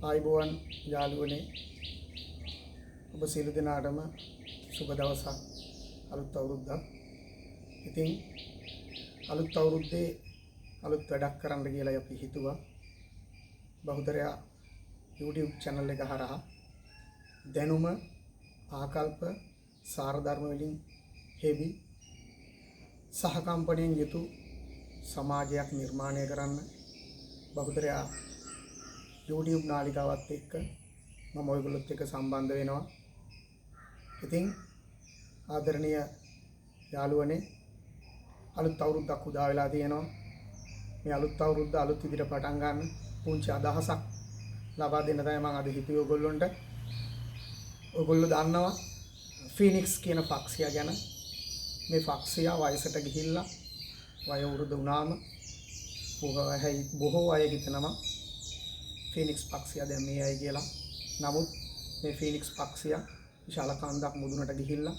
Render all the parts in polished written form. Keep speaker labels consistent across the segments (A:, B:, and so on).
A: ආයිබෝවන් යාළුවනේ ඔබ සියලු දෙනාටම සුබ දවසක් අලුත් අවුරුද්දක්. ඉතින් අලුත් අවුරුද්දේ අලුත් වැඩක් කරන්න කියලා අපි හිතුවා. බහුතරයා YouTube channel එක හරහා දැනුම ආකල්ප සාරධර්ම වලින් හෙබි සහකම්පණයෙන් යුතු සමාජයක් නිර්මාණය කරන්න බහුතරයා YouTube නාලිකාවත් එක්ක මම ඔයගොල්ලොත් එක්ක සම්බන්ධ වෙනවා. ඉතින් ආදරණීය යාළුවනේ අලුත් අවුරුද්දක් උදා වෙලා තියෙනවා. මේ අලුත් අවුරුද්ද අලුත් විදිහට පටන් ගන්න පුංචි අදහසක් ලබා දෙන්න තමයි මම අද හිතුවේ ඔයගොල්ලන්ට. ඔයගොල්ලෝ දන්නවා ෆීනික්ස් කියන පක්ෂියා ගැන. මේ පක්ෂියා වයසට ගිහිල්ලා වය වෘද්ධ වුණාම බොහෝ අය හිතනවා ෆීනික්ස් පක්ෂියා දැන් මේ අය කියලා. නමුත් මේ ෆීනික්ස් පක්ෂියා විශාල කන්දක් මුදුනට ගිහිල්ලා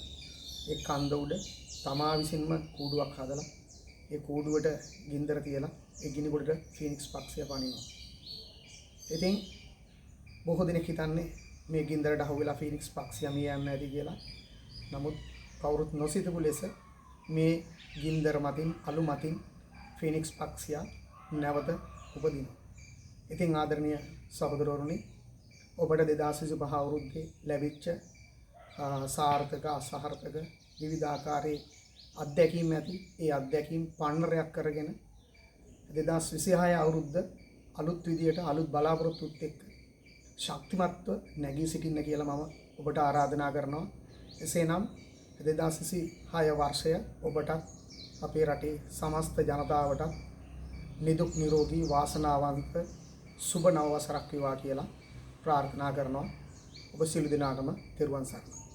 A: ඒ කන්ද උඩ තමා විසින්ම කූඩුවක් හදලා ඒ කූඩුවට ගින්දර තියලා ඒ ගිනි ගොඩට ෆීනික්ස් පක්ෂියා පනිනවා. ඉතින් බොහෝ දෙනෙක් හිතන්නේ මේ ගින්දරට අහුවෙලා ෆීනික්ස් පක්ෂියා මිය යන්නේ නැති කියලා. නමුත් කවුරුත් නොසිතපු ලෙස මේ ගින්දර මතින් අලු මතින් ෆීනික්ස් පක්ෂියා නැවත උපදිනවා. ඉතින් ආදරණීය සහෝදරවරුනි, ඔබට 2025 අවුරුද්දේ ලැබිච්ච සාර්ථක අසාර්ථක විවිධාකාරයේ අත්දැකීම් ඇති ඒ අත්දැකීම් පන්නරයක් කරගෙන 2026 අවුරුද්ද අලුත් විදියට අලුත් බලාපොරොත්තුත් එක්ක ශක්තිමත්ව නැගී සිටින්න කියලා මම ඔබට ආරාධනා කරනවා. එසේනම් 2026 වර්ෂය ඔබට අපේ රටේ සමස්ත ජනතාවට නිදුක් නිරෝගී වාසනාවන්ත සුබ නව වසරක් වේවා කියලා ප්‍රාර්ථනා කරනවා. ඔබ සියලු දෙනාටම තෙරුවන් සරණයි.